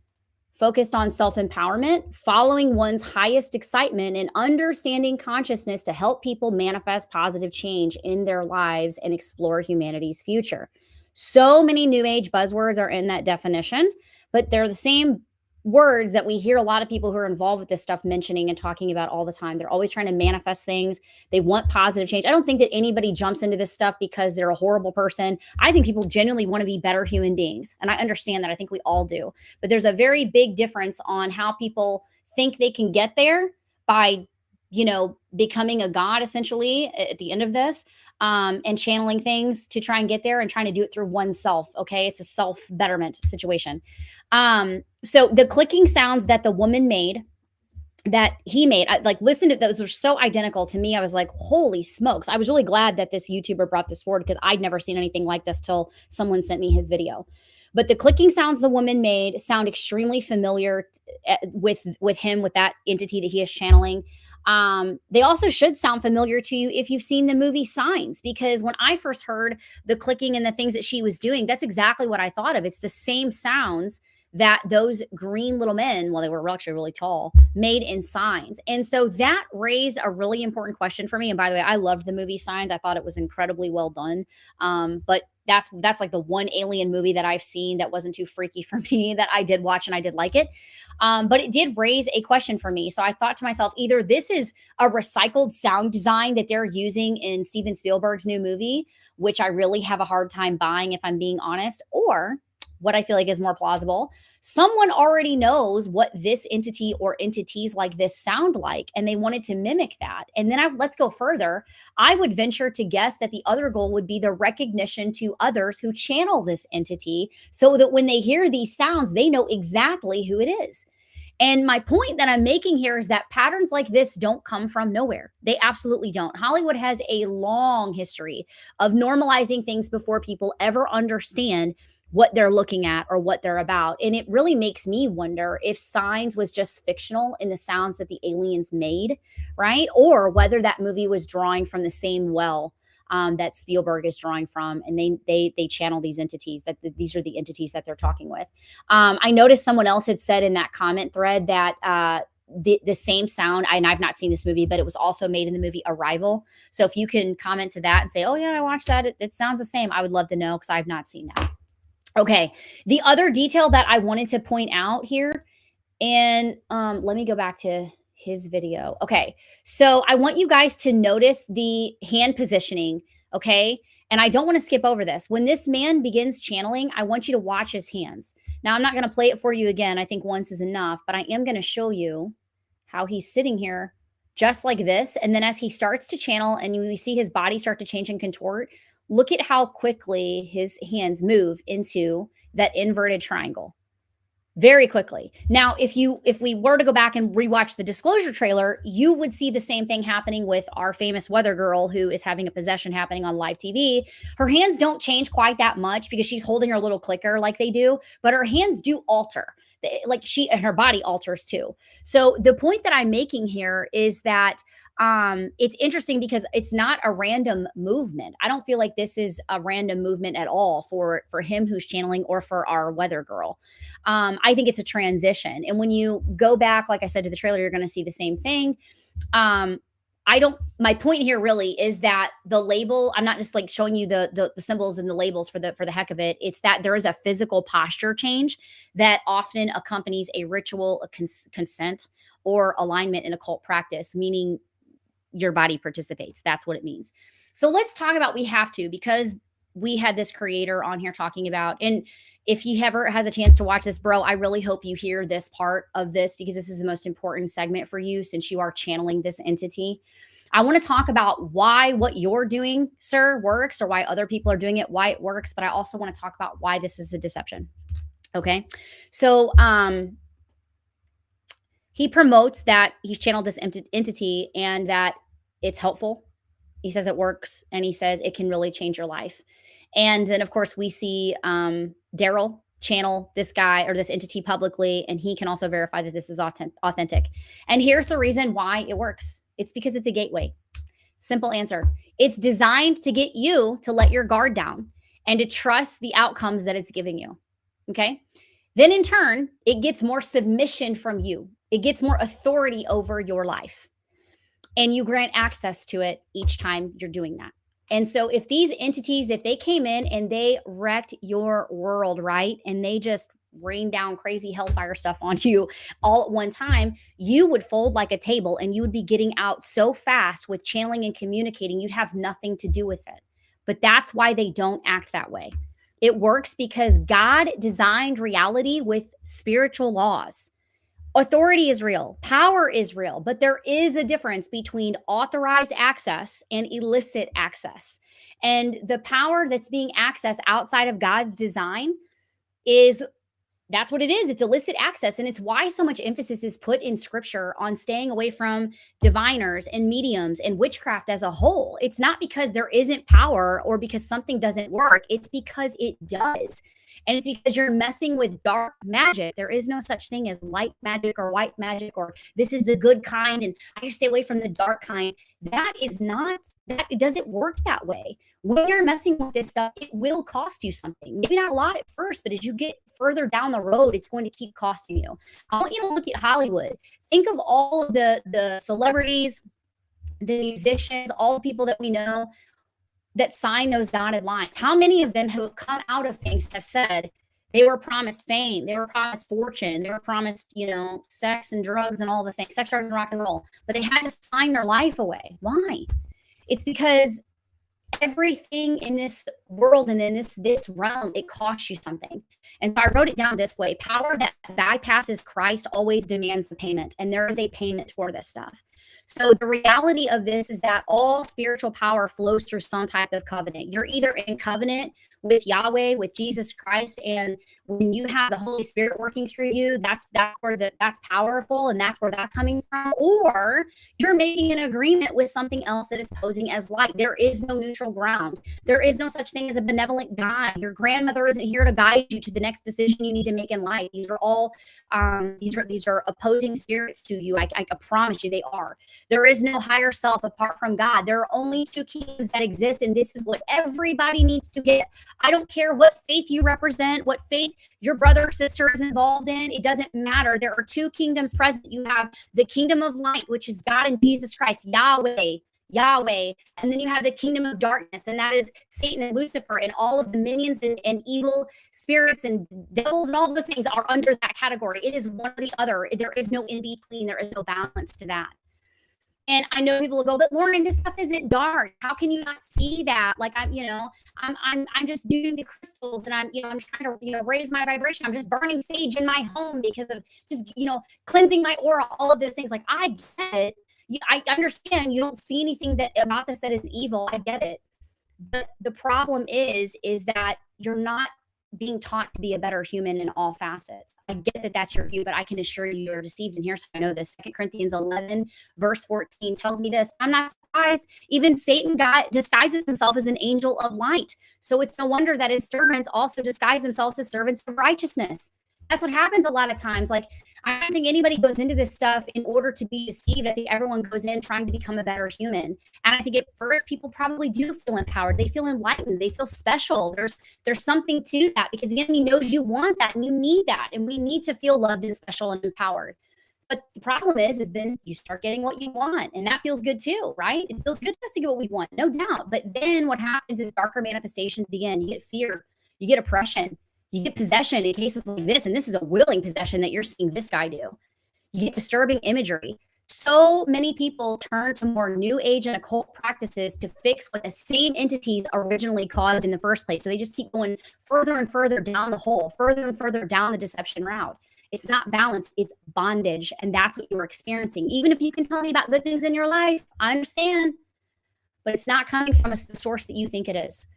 Focused on self-empowerment, following one's highest excitement, and understanding consciousness to help people manifest positive change in their lives and explore humanity's future. So many New Age buzzwords are in that definition, but they're the same words that we hear a lot of people who are involved with this stuff mentioning and talking about all the time. They're always trying to manifest things. They want positive change. I don't think that anybody jumps into this stuff because they're a horrible person. I think people genuinely want to be better human beings. And I understand that. I think we all do. But there's a very big difference on how people think they can get there by, becoming a god, essentially, at the end of this, and channeling things to try and get there and trying to do it through oneself. Okay. It's a self-betterment situation. So the clicking sounds that the woman made, that he made, listen to those, are so identical to me. I was like, holy smokes. I was really glad that this YouTuber brought this forward, because I'd never seen anything like this till someone sent me his video. But the clicking sounds the woman made sound extremely familiar with him, with that entity that he is channeling. They also should sound familiar to you if you've seen the movie Signs, because when I first heard the clicking and the things that she was doing, that's exactly what I thought of. It's the same sounds that those green little men, well, they were actually really tall, made in Signs. And so that raised a really important question for me. And by the way, I loved the movie Signs. I thought it was incredibly well done. But that's like the one alien movie that I've seen that wasn't too freaky for me, that I did watch and I did like it. But it did raise a question for me. So I thought to myself, either this is a recycled sound design that they're using in Steven Spielberg's new movie, which I really have a hard time buying, if I'm being honest, or what I feel like is more plausible, someone already knows what this entity or entities like this sound like, and they wanted to mimic that. And then let's go further. I would venture to guess that the other goal would be the recognition to others who channel this entity, so that when they hear these sounds, they know exactly who it is. And my point that I'm making here is that patterns like this don't come from nowhere. They absolutely don't. Hollywood has a long history of normalizing things before people ever understand what they're looking at or what they're about. And it really makes me wonder if Signs was just fictional in the sounds that the aliens made, right? Or whether that movie was drawing from the same well that Spielberg is drawing from, and they channel these entities, that these are the entities that they're talking with. I noticed someone else had said in that comment thread that the same sound, and I've not seen this movie, but it was also made in the movie Arrival. So if you can comment to that and say, oh yeah, I watched that, it sounds the same, I would love to know, because I've not seen that. Okay, the other detail that I wanted to point out here, and let me go back to his video. Okay, so I want you guys to notice the hand positioning, okay? And I don't want to skip over this. When this man begins channeling, I want you to watch his hands. Now, I'm not going to play it for you again. I think once is enough, but I am going to show you how he's sitting here just like this. And then as he starts to channel and we see his body start to change and contort, look at how quickly his hands move into that inverted triangle. Very quickly. Now, if we were to go back and rewatch the Disclosure trailer, you would see the same thing happening with our famous weather girl who is having a possession happening on live TV. Her hands don't change quite that much because she's holding her little clicker like they do, but her hands do alter. Like and her body alters too. So the point that I'm making here is that it's interesting because it's not a random movement. I don't feel like this is a random movement at all for him who's channeling or for our weather girl. I think it's a transition. And when you go back, like I said, to the trailer, you're going to see the same thing. My point here really is that the label, I'm not just like showing you the symbols and the labels for the heck of it. It's that there is a physical posture change that often accompanies a ritual, a consent, or alignment in occult practice, meaning your body participates. That's what it means. So let's talk about, we have to, because we had this creator on here talking about, and if he ever has a chance to watch this, bro, I really hope you hear this part of this, because this is the most important segment for you since you are channeling this entity. I want to talk about why what you're doing, sir, works, or why other people are doing it, why it works. But I also want to talk about why this is a deception. Okay. So, he promotes that he's channeled this entity and that it's helpful. He says it works, and he says it can really change your life. And then, of course, we see Daryl channel this guy or this entity publicly, and he can also verify that this is authentic. And here's the reason why it works. It's because it's a gateway. Simple answer. It's designed to get you to let your guard down and to trust the outcomes that it's giving you. Okay? Then in turn, it gets more submission from you. It gets more authority over your life. And you grant access to it each time you're doing that. And so if these entities, if they came in and they wrecked your world, right, and they just rain down crazy hellfire stuff on you all at one time, you would fold like a table and you would be getting out so fast with channeling and communicating, you'd have nothing to do with it. But that's why they don't act that way. It works because God designed reality with spiritual laws. Authority is real, power is real, but there is a difference between authorized access and illicit access. And the power that's being accessed outside of God's design that's what it is. It's illicit access. And it's why so much emphasis is put in scripture on staying away from diviners and mediums and witchcraft as a whole. It's not because there isn't power or because something doesn't work. It's because it does. And it's because you're messing with dark magic. There is no such thing as light magic or white magic, or this is the good kind and I just stay away from the dark kind. It doesn't work that way. When you're messing with this stuff, it will cost you something. Maybe not a lot at first, but as you get further down the road, it's going to keep costing you. I want you to look at Hollywood. Think of all of the celebrities, the musicians, all the people that we know that sign those dotted lines. How many of them who have come out of things have said they were promised fame, they were promised fortune, they were promised, sex and drugs and all the things, sex, drugs, and rock and roll, but they had to sign their life away. Why? It's because everything in this world and in this realm, it costs you something. And so I wrote it down this way: power that bypasses Christ always demands the payment, and there is a payment for this stuff. So the reality of this is that all spiritual power flows through some type of covenant. You're either in covenant with Yahweh, with Jesus Christ. And when you have the Holy Spirit working through you, that's where that's powerful, and that's where that's coming from. Or you're making an agreement with something else that is posing as light. There is no neutral ground. There is no such thing as a benevolent God. Your grandmother isn't here to guide you to the next decision you need to make in life. These are all these are opposing spirits to you. I promise you they are. There is no higher self apart from God. There are only two kingdoms that exist, and this is what everybody needs to get. I don't care what faith you represent, what faith your brother or sister is involved in. It doesn't matter. There are two kingdoms present. You have the kingdom of light, which is God and Jesus Christ, Yahweh, and then you have the kingdom of darkness, and that is Satan and Lucifer and all of the minions and evil spirits and devils, and all those things are under that category. It is one or the other. There is no in between. There is no balance to that. And I know people will go, but Lauren, this stuff isn't dark. How can you not see that? Like I'm just doing the crystals, and I'm trying to raise my vibration. I'm just burning sage in my home because of just cleansing my aura. All of those things. Like I get it. I understand you don't see anything about this that is evil. I get it. But the problem is that you're not being taught to be a better human in all facets. I get that that's your view, but I can assure you you're deceived. And here's how I know this. 2 Corinthians 11, verse 14 tells me this. I'm not surprised. Even Satan disguises himself as an angel of light. So it's no wonder that his servants also disguise themselves as servants of righteousness. That's what happens a lot of times. Like, I don't think anybody goes into this stuff in order to be deceived. I think everyone goes in trying to become a better human. And I think at first people probably do feel empowered. They feel enlightened. They feel special. There's something to that because the enemy knows you want that and you need that. And we need to feel loved and special and empowered. But the problem is then you start getting what you want. And that feels good too, right? It feels good to us to get what we want, no doubt. But then what happens is darker manifestations begin. You get fear. You get oppression. You get possession in cases like this, and this is a willing possession that you're seeing this guy do. You get disturbing imagery. So many people turn to more new age and occult practices to fix what the same entities originally caused in the first place. So they just keep going further and further down the hole, further and further down the deception route. It's not balance, it's bondage, and that's what you're experiencing. Even if you can tell me about good things in your life, I understand, but it's not coming from the source that you think it is.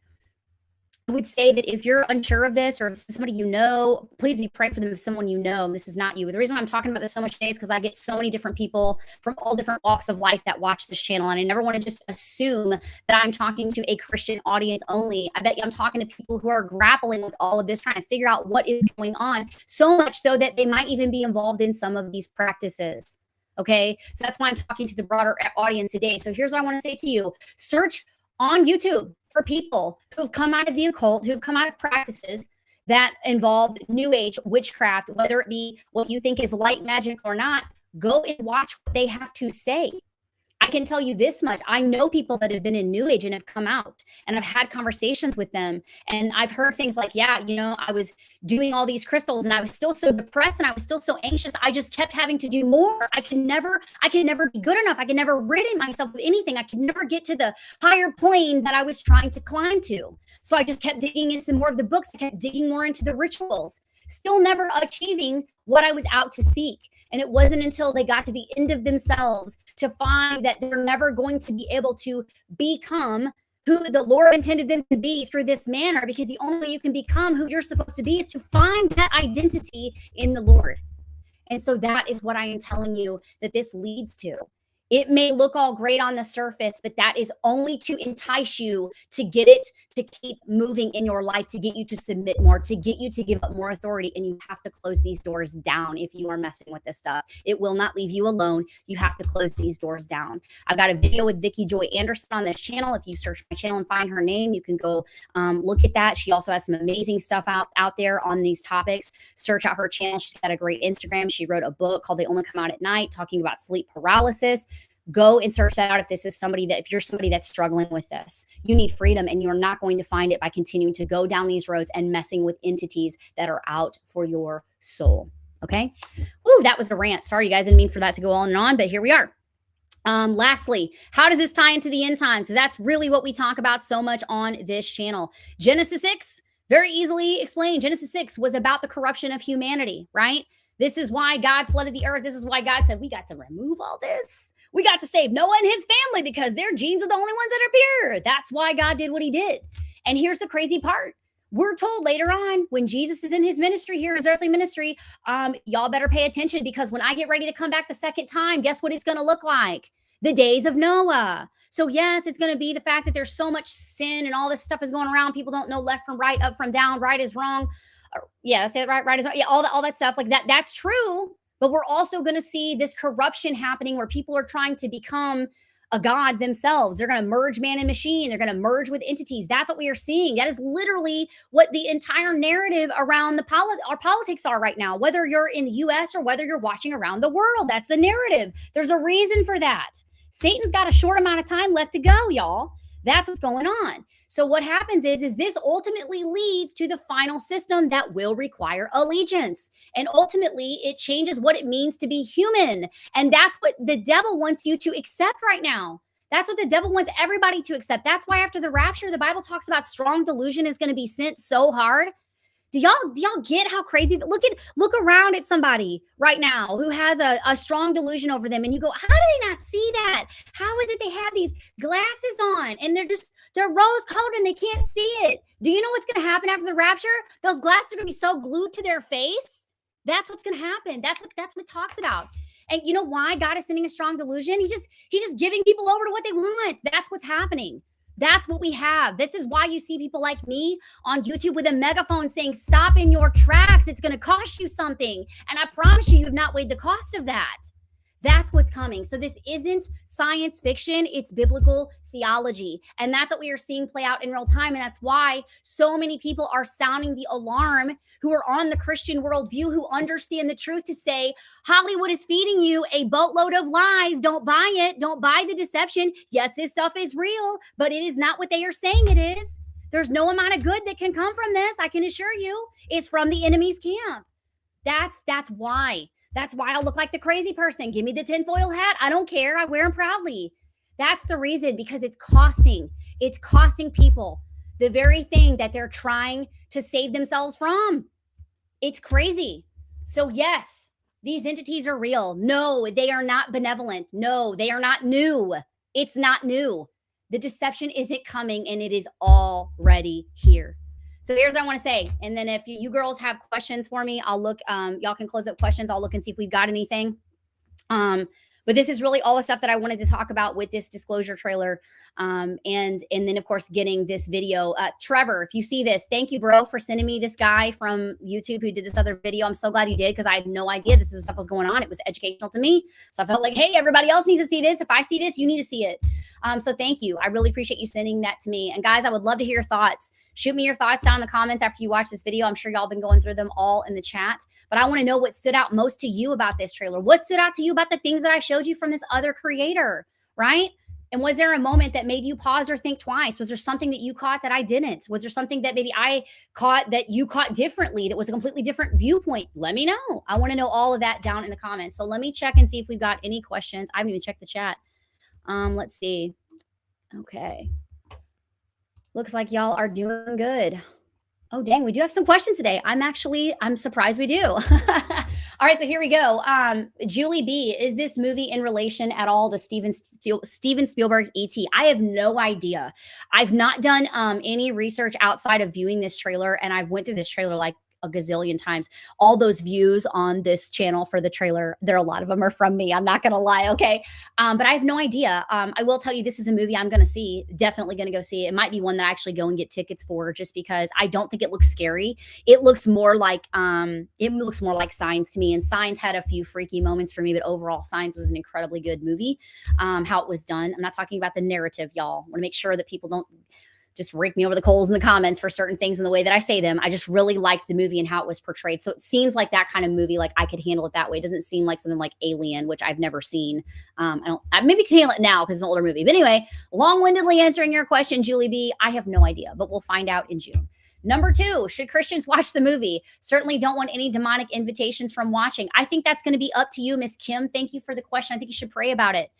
I would say that if you're unsure of this, or if this is somebody you know, please be praying for them with someone you know. This is not you. The reason why I'm talking about this so much today is because I get so many different people from all different walks of life that watch this channel. And I never want to just assume that I'm talking to a Christian audience only. I bet you I'm talking to people who are grappling with all of this, trying to figure out what is going on, so much so that they might even be involved in some of these practices. Okay, so that's why I'm talking to the broader audience today. So here's what I want to say to you. Search on YouTube for people who've come out of the occult, who've come out of practices that involve new age witchcraft, whether it be what you think is light magic or not. Go and watch what they have to say. I can tell you this much. I know people that have been in new age and have come out, and I've had conversations with them. And I've heard things like, yeah, I was doing all these crystals and I was still so depressed and I was still so anxious. I just kept having to do more. I can never be good enough. I can never rid myself of anything. I could never get to the higher plane that I was trying to climb to. So I just kept digging into more of the books. I kept digging more into the rituals, still never achieving what I was out to seek. And it wasn't until they got to the end of themselves to find that they're never going to be able to become who the Lord intended them to be through this manner, because the only way you can become who you're supposed to be is to find that identity in the Lord. And so that is what I am telling you that this leads to. It may look all great on the surface, but that is only to entice you to get it, to keep moving in your life, to get you to submit more, to get you to give up more authority. And you have to close these doors down if you are messing with this stuff. It will not leave you alone. You have to close these doors down. I've got a video with Vicki Joy Anderson on this channel. If you search my channel and find her name, you can go look at that. She also has some amazing stuff out there on these topics. Search out her channel. She's got a great Instagram. She wrote a book called They Only Come Out at Night, talking about sleep paralysis. Go and search that out if you're somebody that's struggling with this. You need freedom, and you're not going to find it by continuing to go down these roads and messing with entities that are out for your soul. Okay? Ooh, that was a rant. Sorry, you guys, didn't mean for that to go on and on, but here we are. Lastly, how does this tie into the end times? That's really what we talk about so much on this channel. Genesis 6, very easily explained. Genesis 6 was about the corruption of humanity, right? This is why God flooded the earth. This is why God said, we got to remove all this. We got to save Noah and his family because their genes are the only ones that are pure. That's why God did what he did. And here's the crazy part. We're told later on when Jesus is in his ministry here, his earthly ministry, y'all better pay attention because when I get ready to come back the second time, guess what it's going to look like? The days of Noah. So yes, it's going to be the fact that there's so much sin and all this stuff is going around. People don't know left from right, up from down, right is wrong. Yeah, say it right, right is wrong. Yeah, all that stuff like that. That's true. But we're also going to see this corruption happening where people are trying to become a god themselves. They're going to merge man and machine. They're going to merge with entities. That's what we are seeing. That is literally what the entire narrative around our politics are right now, whether you're in the US or whether you're watching around the world. That's the narrative. There's a reason for that. Satan's got a short amount of time left to go, y'all. That's what's going on. So what happens is this ultimately leads to the final system that will require allegiance. And ultimately, it changes what it means to be human. And that's what the devil wants you to accept right now. That's what the devil wants everybody to accept. That's why after the rapture, the Bible talks about strong delusion is going to be sent so hard. Do y'all get how crazy? Look around at somebody right now who has a strong delusion over them, and you go, how do they not see that? How is it they have these glasses on and they're rose colored and they can't see it? Do you know what's going to happen after the rapture? Those glasses are going to be so glued to their face. That's what's going to happen. That's what it talks about. And you know why God is sending a strong delusion? He's just giving people over to what they want. That's what's happening. That's what we have. This is why you see people like me on YouTube with a megaphone saying, stop in your tracks. It's going to cost you something. And I promise you have not weighed the cost of that. That's what's coming. So this isn't science fiction. It's biblical theology. And that's what we are seeing play out in real time. And that's why so many people are sounding the alarm who are on the Christian worldview, who understand the truth, to say, Hollywood is feeding you a boatload of lies. Don't buy it. Don't buy the deception. Yes, this stuff is real, but it is not what they are saying it is. There's no amount of good that can come from this. I can assure you it's from the enemy's camp. That's why. That's why I look like the crazy person. Give me the tinfoil hat. I don't care. I wear them proudly. That's the reason, because it's costing. It's costing people the very thing that they're trying to save themselves from. It's crazy. So yes, these entities are real. No, they are not benevolent. No, they are not new. It's not new. The deception isn't coming, and it is already here. So here's what I want to say. And then if you girls have questions for me, I'll look, y'all can close up questions. I'll look and see if we've got anything. But this is really all the stuff that I wanted to talk about with this disclosure trailer. And then of course, getting this video. Trevor, if you see this, thank you, bro, for sending me this guy from YouTube who did this other video. I'm so glad you did, because I had no idea this is stuff was going on. It was educational to me. So I felt like, hey, everybody else needs to see this. If I see this, you need to see it. So thank you. I really appreciate you sending that to me. And guys, I would love to hear your thoughts. Shoot me your thoughts down in the comments after you watch this video. I'm sure y'all been going through them all in the chat, but I want to know what stood out most to you about this trailer. What stood out to you about the things that I showed you from this other creator, right? And was there a moment that made you pause or think twice? Was there something that you caught that I didn't? Was there something that maybe I caught that you caught differently, that was a completely different viewpoint? Let me know. I want to know all of that down in the comments. So let me check and see if we've got any questions. I haven't even checked the chat. Let's see. Okay. Looks like y'all are doing good. Oh, dang. We do have some questions today. I'm surprised we do. All right. So here we go. Julie B, is this movie in relation at all to Steven Spielberg's E.T.? I have no idea. I've not done any research outside of viewing this trailer. And I've went through this trailer like a gazillion times. All those views on this channel for the trailer, a lot of them are from me. I'm not going to lie. Okay. But I have no idea. I will tell you, this is a movie I'm going to see, definitely going to go see. It might be one that I actually go and get tickets for, just because I don't think it looks scary. It looks more like, Signs to me. And Signs had a few freaky moments for me, but overall Signs was an incredibly good movie. How it was done. I'm not talking about the narrative, y'all. I want to make sure that people don't just rake me over the coals in the comments for certain things in the way that I say them. I just really liked the movie and how it was portrayed. So it seems like that kind of movie, like I could handle it that way. It doesn't seem like something like Alien, which I've never seen. I maybe can handle it now because it's an older movie. But anyway, long-windedly answering your question, Julie B, I have no idea, but we'll find out in June. Number 2, should Christians watch the movie? Certainly don't want any demonic invitations from watching. I think that's going to be up to you, Miss Kim. Thank you for the question. I think you should pray about it.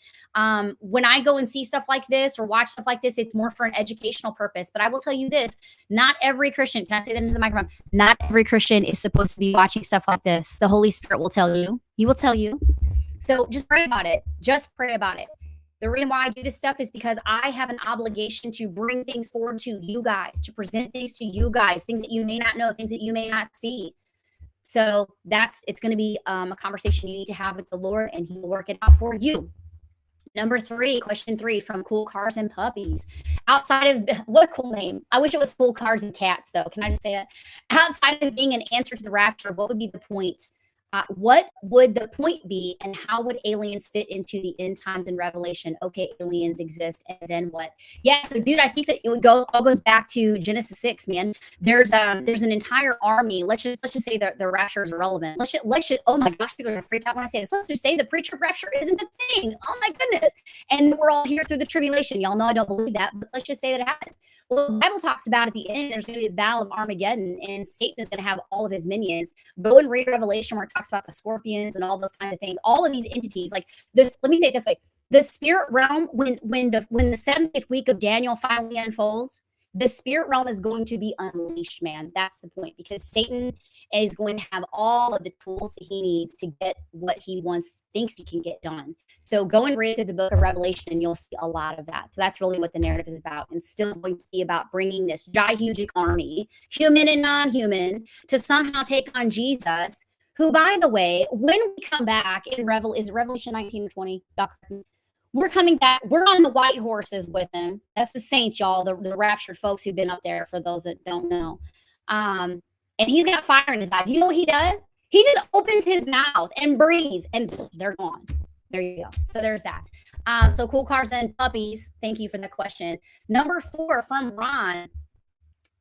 When I go and see stuff like this or watch stuff like this, it's more for an educational purpose. But I will tell you this, not every Christian, can I say that into the microphone? Not every Christian is supposed to be watching stuff like this. The Holy Spirit will tell you. He will tell you. So just pray about it. Just pray about it. The reason why I do this stuff is because I have an obligation to bring things forward to you guys, to present things to you guys, things that you may not know, things that you may not see. So it's going to be a conversation you need to have with the Lord, and he will work it out for you. Number 3, question 3 from Cool Cars and Puppies. Outside of, what a cool name. I wish it was Cool Cars and Cats, though. Can I just say that? Outside of being an answer to the rapture, what would be the point? What would the point be, and how would aliens fit into the end times and Revelation? Okay, aliens exist, and then what? Yeah, so dude, I think that it all goes back to Genesis 6, man. There's an entire army. Let's just say that the rapture is irrelevant. Let's just, oh my gosh, people are gonna freak out when I say this. Let's just say the preacher rapture isn't a thing. Oh my goodness. And we're all here through the tribulation. Y'all know I don't believe that, but let's just say that it happens. Well, the Bible talks about at the end, there's going to be this battle of Armageddon, and Satan is going to have all of his minions. Go and read Revelation where it talks about the scorpions and all those kinds of things. All of these entities, like this. Let me say it this way: the spirit realm, when the 70th week of Daniel finally unfolds, the spirit realm is going to be unleashed, man. That's the point, because Satan is going to have all of the tools that he needs to get what he thinks he can get done. So go and read through the book of Revelation, and you'll see a lot of that. So that's really what the narrative is about, and still going to be about bringing this gigantic army, human and non-human, to somehow take on Jesus, who, by the way, when we come back in Revelation 19 or 20? We're coming back. We're on the white horses with him. That's the saints, y'all, the raptured folks who've been up there, for those that don't know. And he's got fire in his eyes. You know what he does? He just opens his mouth and breathes, and they're gone. There you go. So there's that. So Cool Cars and Puppies, thank you for the question. Number 4 from Ron.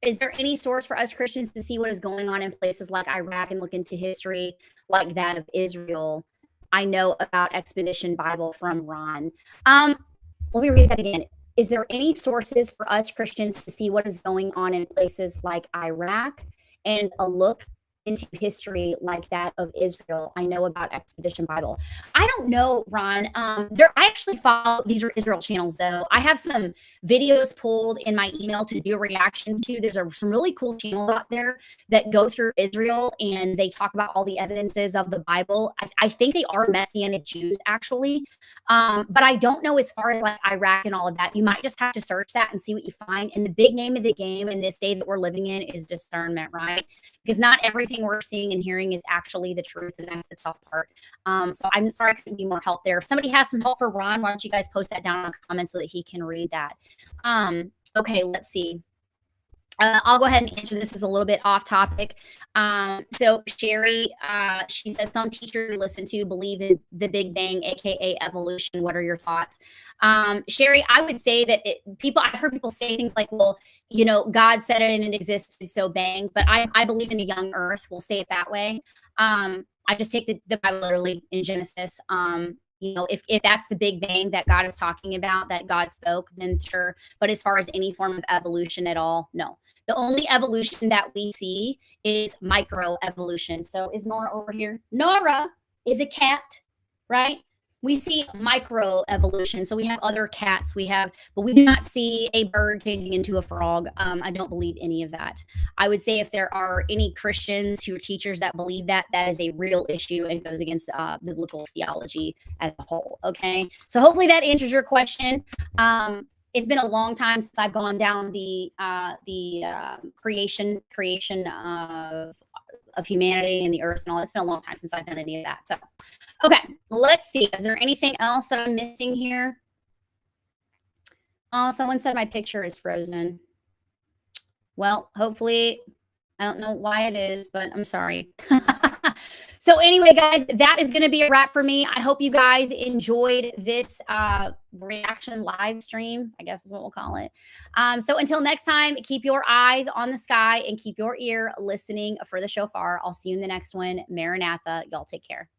Is there any source for us Christians to see what is going on in places like Iraq and look into history like that of Israel? I know about Expedition Bible from Ron. Let me read that again. Is there any sources for us Christians to see what is going on in places like Iraq and a look into history like that of Israel? I know about Expedition Bible. I don't know, Ron. I actually follow, these are Israel channels though. I have some videos pulled in my email to do reactions to. There's some really cool channels out there that go through Israel, and they talk about all the evidences of the Bible. I think they are Messianic Jews actually. But I don't know as far as like Iraq and all of that. You might just have to search that and see what you find. And the big name of the game in this day that we're living in is discernment, right? Because not everything we're seeing and hearing is actually the truth, and that's the tough part. So I'm sorry I couldn't be more help there. If somebody has some help for Ron, why don't you guys post that down in the comments so that he can read that. Okay, let's see. I'll go ahead and answer this as a little bit off topic. So Sherry, she says some teachers we listen to believe in the Big Bang, aka evolution. What are your thoughts? Sherry, I would say that I've heard people say things like, well, you know, God said it and it existed, so bang. But I believe in a young earth. We'll say it that way. I just take the Bible literally in Genesis. You know, if that's the Big Bang that God is talking about, that God spoke, then sure. But as far as any form of evolution at all, no. The only evolution that we see is microevolution. So is Nora over here? Nora is a cat, right? We see microevolution. So we have other cats. But we do not see a bird changing into a frog. I don't believe any of that. I would say if there are any Christians who are teachers that believe that, that is a real issue and goes against biblical theology as a whole. Okay. So hopefully that answers your question. It's been a long time since I've gone down the creation of humanity and the earth and all. It's been a long time since I've done any of that. So, okay, let's see. Is there anything else that I'm missing here? Oh, someone said my picture is frozen. Well, hopefully, I don't know why it is, but I'm sorry. So anyway, guys, that is going to be a wrap for me. I hope you guys enjoyed this reaction live stream, I guess is what we'll call it. So until next time, keep your eyes on the sky and keep your ear listening for the shofar. I'll see you in the next one. Maranatha. Y'all take care.